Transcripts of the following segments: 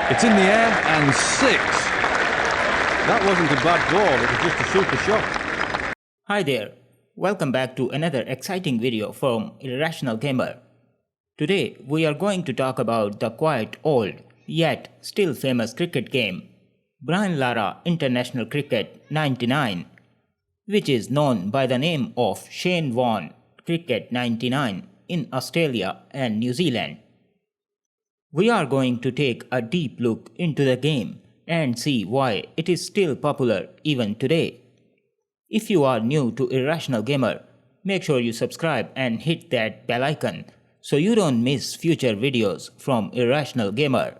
It's in the air and 6. That wasn't a bad ball, it was just a super shot. Hi there, welcome back to another exciting video from Irrational Gamer. Today we are going to talk about the quite old, yet still famous cricket game, Lara International Cricket 99, which is known by the name of Shane Warne Cricket 99 in Australia and New Zealand. We are going to take a deep look into the game and see why it is still popular even today. If you are new to Irrational Gamer, make sure you subscribe and hit that bell icon so you don't miss future videos from Irrational Gamer.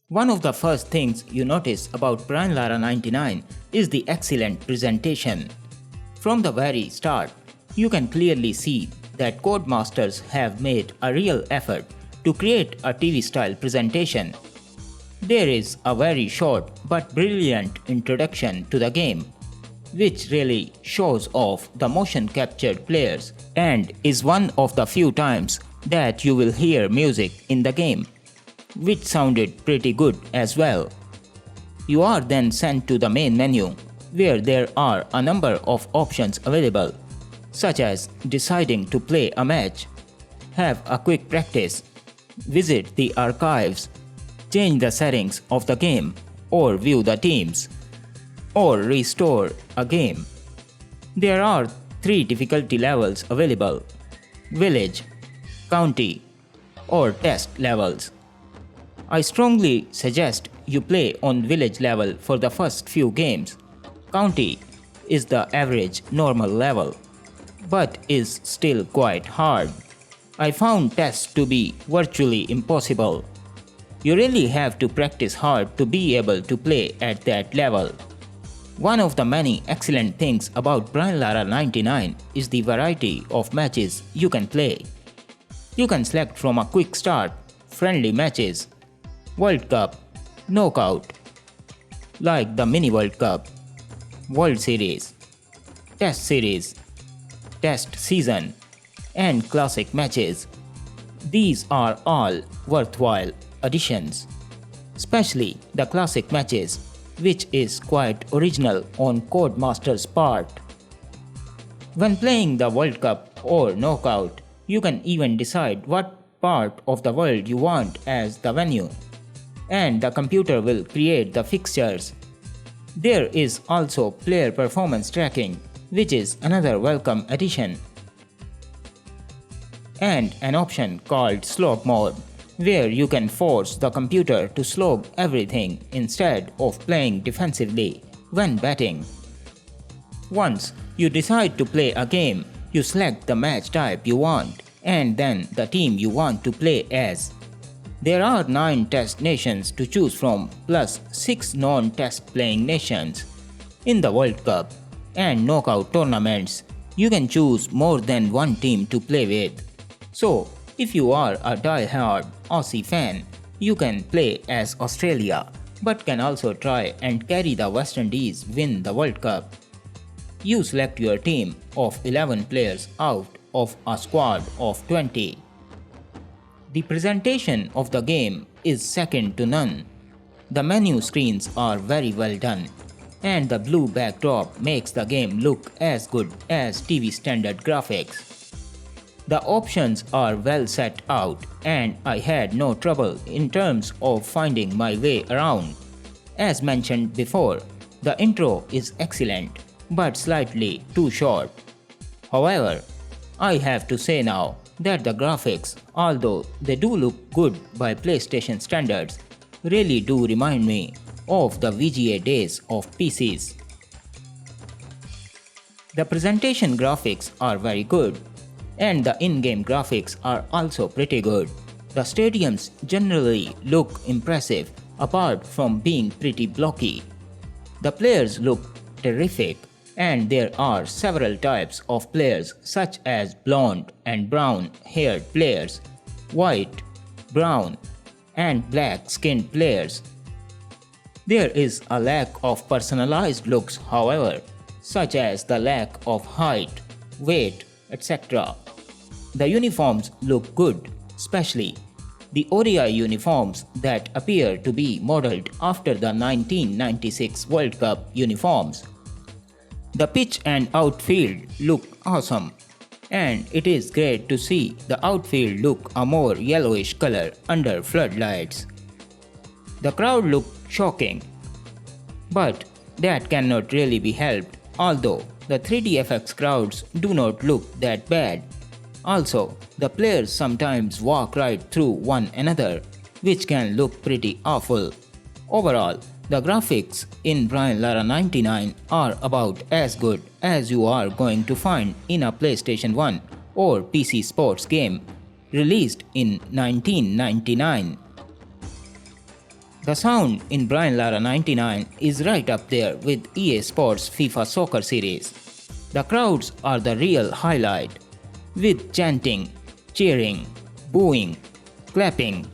One of the first things you notice about Lara 99 is the excellent presentation. From the very start, you can clearly see that codemasters have made a real effort to create a TV-style presentation. There is a very short but brilliant introduction to the game, which really shows off the motion captured players and is one of the few times that you will hear music in the game, which sounded pretty good as well. You are then sent to the main menu, where there are a number of options available, such as deciding to play a match, have a quick practice, visit the archives, change the settings of the game, or view the teams, or restore a game. There are 3 difficulty levels available: village, county, or test levels. I strongly suggest you play on village level for the first few games. County is the average normal level, but is still quite hard. I found tests to be virtually impossible. You really have to practice hard to be able to play at that level. One of the many excellent things about Lara 99 is the variety of matches you can play. You can select from a quick start, friendly matches, World Cup, Knockout, like the Mini World Cup, World Series, Test Series, Test Season, and Classic matches. These are all worthwhile additions, especially the Classic matches, which is quite original on Codemaster's part. When playing the World Cup or Knockout, you can even decide what part of the world you want as the venue, and the computer will create the fixtures. There is also player performance tracking, which is another welcome addition, and an option called slog mode, where you can force the computer to slog everything instead of playing defensively when batting. Once you decide to play a game, you select the match type you want and then the team you want to play as. There are 9 test nations to choose from plus 6 non-test playing nations. In the World Cup and knockout tournaments, you can choose more than one team to play with. So, if you are a die-hard Aussie fan, you can play as Australia, but can also try and carry the West Indies win the World Cup. You select your team of 11 players out of a squad of 20. The presentation of the game is second to none. The menu screens are very well done, and the blue backdrop makes the game look as good as TV standard graphics. The options are well set out, and I had no trouble in terms of finding my way around. As mentioned before, the intro is excellent but slightly too short. However, I have to say now that the graphics, although they do look good by PlayStation standards, really do remind me of the VGA days of PCs. The presentation graphics are very good, and the in-game graphics are also pretty good. The stadiums generally look impressive apart from being pretty blocky. The players look terrific, and there are several types of players such as blonde and brown haired players, white, brown, and black skinned players. There is a lack of personalized looks, however, such as the lack of height, weight, etc. The uniforms look good, especially the ODI uniforms that appear to be modeled after the 1996 World Cup uniforms. The pitch and outfield look awesome, and it is great to see the outfield look a more yellowish color under floodlights. The crowd look shocking, but that cannot really be helped, although the 3DFX crowds do not look that bad. Also, the players sometimes walk right through one another, which can look pretty awful. Overall, the graphics in Brian Lara 99 are about as good as you are going to find in a PlayStation 1 or PC sports game released in 1999. The sound in Brian Lara 99 is right up there with EA Sports FIFA Soccer series. The crowds are the real highlight, with chanting, cheering, booing, clapping,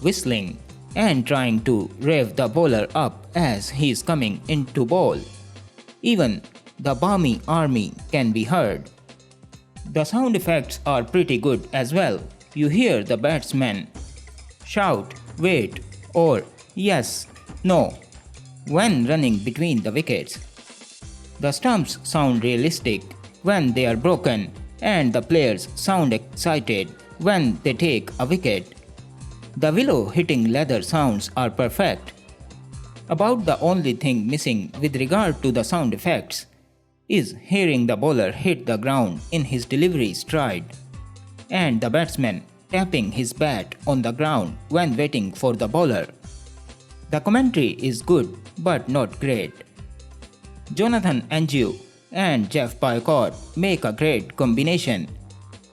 whistling, and trying to rev the bowler up as he is coming into bowl. Even the Barmy army can be heard. The sound effects are pretty good as well. You hear the batsman shout, wait, or yes, no, when running between the wickets. The stumps sound realistic when they are broken, and the players sound excited when they take a wicket. The willow hitting leather sounds are perfect. About the only thing missing with regard to the sound effects is hearing the bowler hit the ground in his delivery stride, and the batsman tapping his bat on the ground when waiting for the bowler. The commentary is good but not great. Jonathan Angiu and Jeff Boycott make a great combination.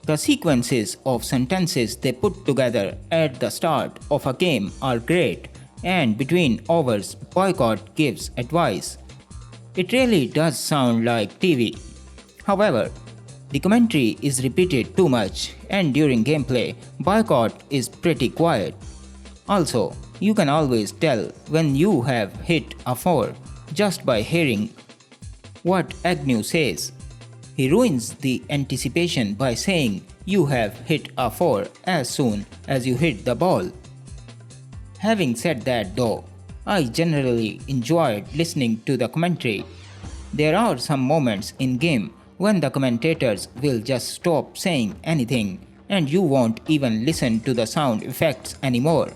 The sequences of sentences they put together at the start of a game are great, and between overs, Boycott gives advice. It really does sound like TV. However, the commentary is repeated too much, and during gameplay, Boycott is pretty quiet. Also, you can always tell when you have hit a 4 just by hearing what Agnew says. He ruins the anticipation by saying you have hit a 4 as soon as you hit the ball. Having said that though, I generally enjoyed listening to the commentary. There are some moments in game when the commentators will just stop saying anything and you won't even listen to the sound effects anymore.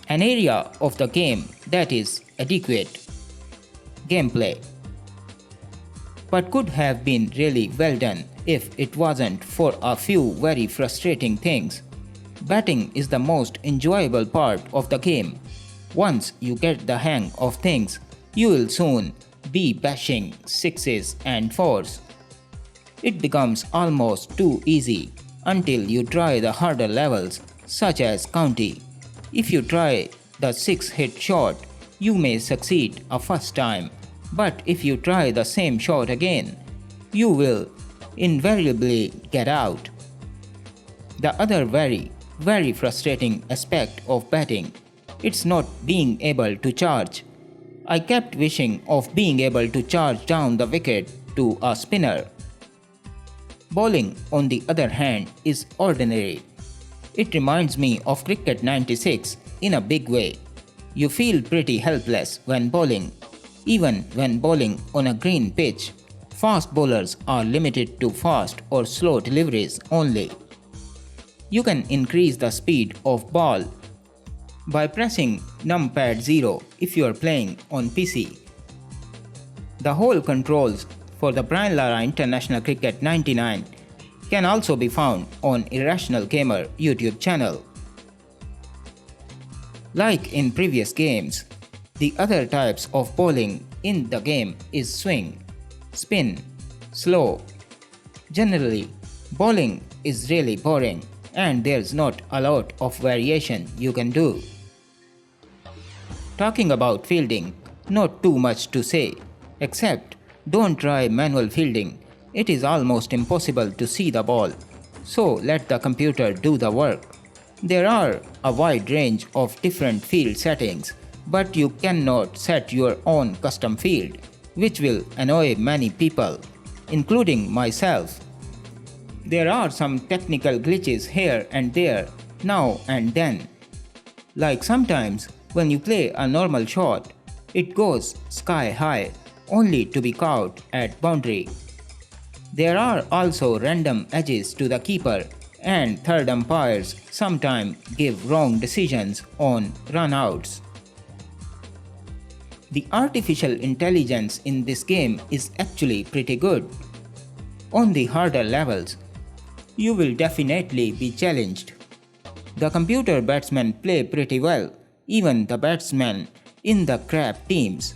An area of the game that is adequate gameplay, but could have been really well done if it wasn't for a few very frustrating things. Batting is the most enjoyable part of the game. Once you get the hang of things, you will soon be bashing 6s and 4s. It becomes almost too easy until you try the harder levels such as county. If you try the 6-hit shot, you may succeed a first time, but if you try the same shot again, you will invariably get out. The other very frustrating aspect of batting, it's not being able to charge. I kept wishing of being able to charge down the wicket to a spinner. Bowling, on the other hand, is ordinary. It reminds me of Cricket 96 in a big way. You feel pretty helpless when bowling. Even when bowling on a green pitch, fast bowlers are limited to fast or slow deliveries only. You can increase the speed of ball by pressing numpad 0 if you are playing on PC. The whole controls for the Lara International Cricket 99 can also be found on Irrational Gamer YouTube channel. Like in previous games, the other types of bowling in the game is swing, spin, slow. Generally, bowling is really boring and there's not a lot of variation you can do. Talking about fielding, not too much to say, except don't try manual fielding. It is almost impossible to see the ball, so let the computer do the work. There are a wide range of different field settings, but you cannot set your own custom field, which will annoy many people, including myself. There are some technical glitches here and there, now and then. Like sometimes when you play a normal shot, it goes sky high, only to be caught at boundary. There are also random edges to the keeper, and third umpires sometimes give wrong decisions on run-outs. The artificial intelligence in this game is actually pretty good. On the harder levels, you will definitely be challenged. The computer batsmen play pretty well, even the batsmen in the crap teams.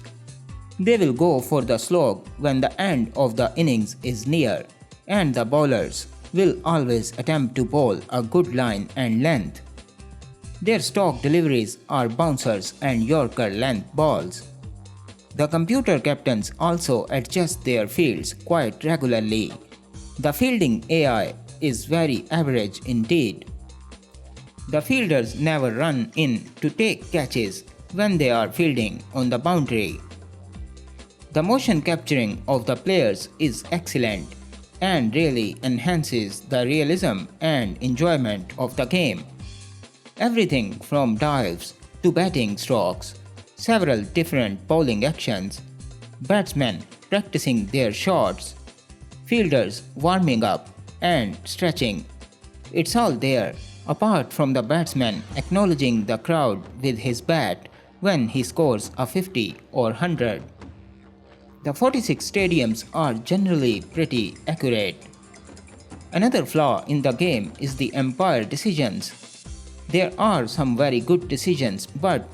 They will go for the slog when the end of the innings is near, and the bowlers will always attempt to bowl a good line and length. Their stock deliveries are bouncers and Yorker length balls. The computer captains also adjust their fields quite regularly. The fielding AI is very average indeed. The fielders never run in to take catches when they are fielding on the boundary. The motion capturing of the players is excellent and really enhances the realism and enjoyment of the game. Everything from dives to batting strokes, several different bowling actions, batsmen practicing their shots, fielders warming up and stretching. It's all there, apart from the batsman acknowledging the crowd with his bat when he scores a 50 or 100. The 46 stadiums are generally pretty accurate. Another flaw in the game is the umpire decisions. There are some very good decisions, but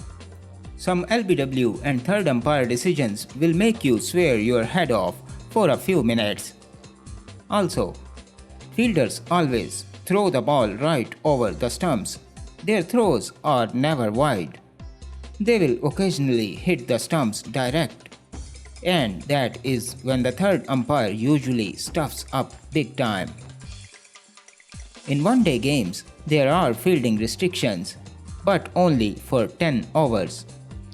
some LBW and third umpire decisions will make you swear your head off for a few minutes. Also, fielders always throw the ball right over the stumps. Their throws are never wide. They will occasionally hit the stumps direct. And that is when the third umpire usually stuffs up big time. In one-day games, there are fielding restrictions, but only for 10 overs,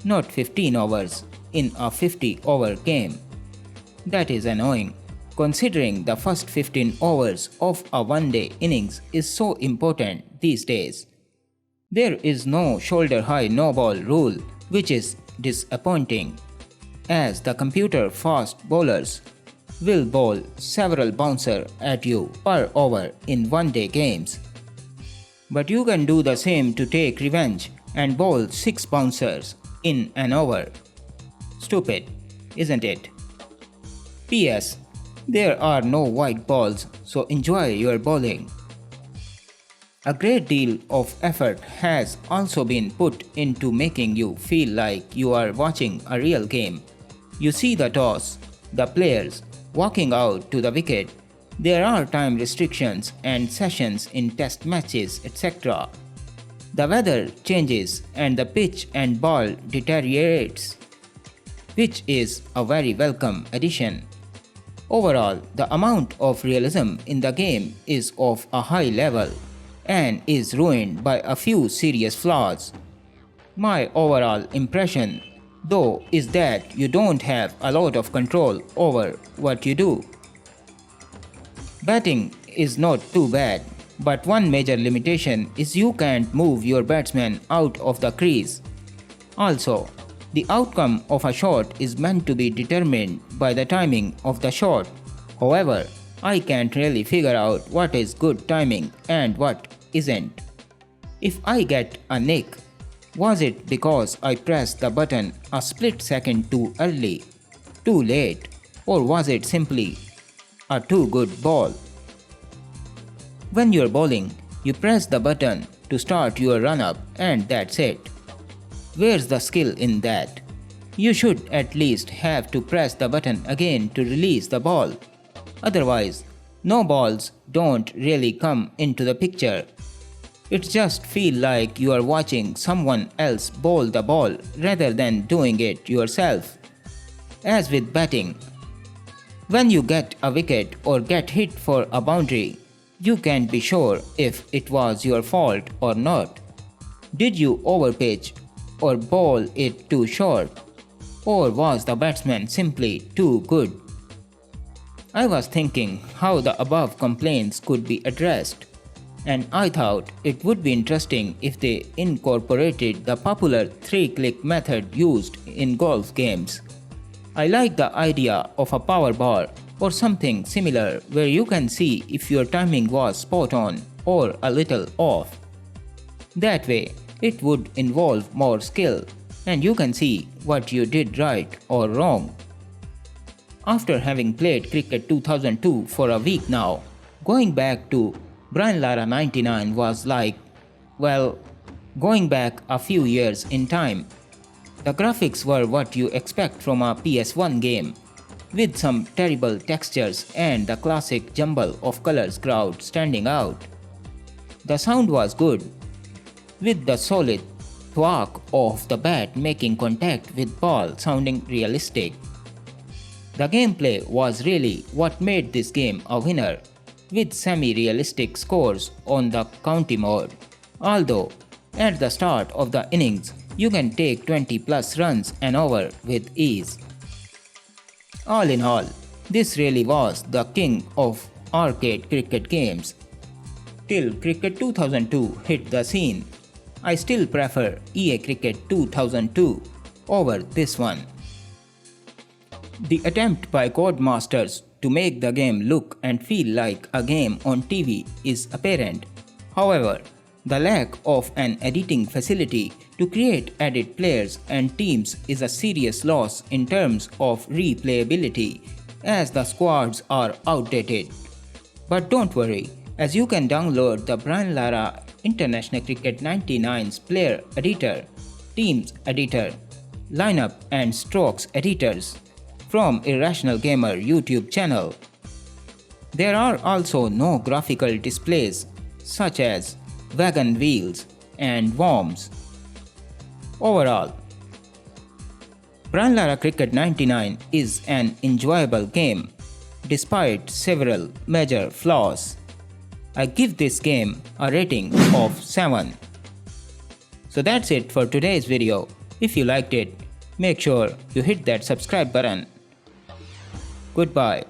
not 15 overs in a 50-over game. That is annoying, considering the first 15 overs of a one-day innings is so important these days. There is no shoulder-high no-ball rule, which is disappointing, as the computer fast bowlers will bowl several bouncers at you per over in one-day games. But you can do the same to take revenge and bowl 6 bouncers in an over. Stupid, isn't it? PS. There are no white balls, so enjoy your bowling. A great deal of effort has also been put into making you feel like you are watching a real game. You see the toss, the players walking out to the wicket. There are time restrictions and sessions in test matches, etc. The weather changes and the pitch and ball deteriorates, which is a very welcome addition. Overall, the amount of realism in the game is of a high level and is ruined by a few serious flaws. My overall impression, though, is that you don't have a lot of control over what you do. Batting is not too bad, but one major limitation is you can't move your batsman out of the crease. Also, the outcome of a shot is meant to be determined by the timing of the shot. However, I can't really figure out what is good timing and what isn't. If I get a nick, Was it because I pressed the button a split second too early, too late, or was it simply a too good ball? When you're bowling, you press the button to start your run-up and that's it. Where's the skill in that? You should at least have to press the button again to release the ball. Otherwise, no balls don't really come into the picture. It just feels like you are watching someone else bowl the ball rather than doing it yourself. As with batting, when you get a wicket or get hit for a boundary, you can't be sure if it was your fault or not. Did you overpitch or bowl it too short? Or was the batsman simply too good? I was thinking how the above complaints could be addressed, and I thought it would be interesting if they incorporated the popular 3-click method used in golf games. I like the idea of a power bar or something similar where you can see if your timing was spot on or a little off. That way, it would involve more skill, and you can see what you did right or wrong. After having played Cricket 2002 for a week now, going back to Brian Lara 99 was like, well, going back a few years in time. The graphics were what you expect from a PS1 game, with some terrible textures and the classic jumble of colors crowd standing out. The sound was good, with the solid thwack of the bat making contact with ball sounding realistic. The gameplay was really what made this game a winner, with semi-realistic scores on the county mode. Although, at the start of the innings, you can take 20 plus runs an over with ease. All in all, this really was the king of arcade cricket games. Till Cricket 2002 hit the scene, I still prefer EA Cricket 2002 over this one. The attempt by Codemasters to make the game look and feel like a game on TV is apparent. However, the lack of an editing facility to create edit players and teams is a serious loss in terms of replayability, as the squads are outdated. But don't worry, as you can download the Brian Lara International Cricket 99's player editor, teams editor, lineup and strokes editors from Irrational Gamer YouTube channel. There are also no graphical displays such as wagon wheels and worms. Overall, Brian Lara Cricket 99 is an enjoyable game despite several major flaws. I give this game a rating of 7. So that's it for today's video. If you liked it, make sure you hit that subscribe button. Goodbye.